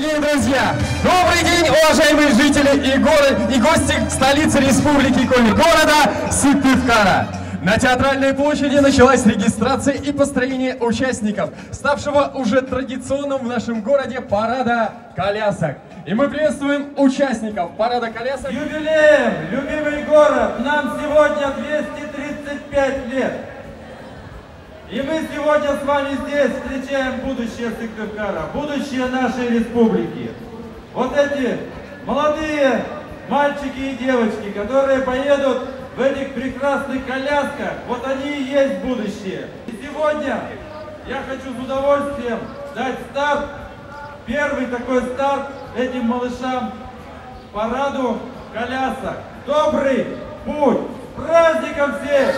Дорогие друзья, добрый день, уважаемые жители и гости столицы республики Коми, города Сыктывкара. На Театральной площади началась регистрация и построение участников, ставшего уже традиционным в нашем городе парада колясок. И мы приветствуем участников парада колясок. Юбилеем, любимый город, нам сегодня 235 лет. И мы сегодня с вами здесь встречаем будущее Сыктывкара, будущее нашей республики. Вот эти молодые мальчики и девочки, которые поедут в этих прекрасных колясках, вот они и есть будущее. И сегодня я хочу с удовольствием дать старт, первый такой старт этим малышам, параду колясок. Добрый путь! С праздником всех!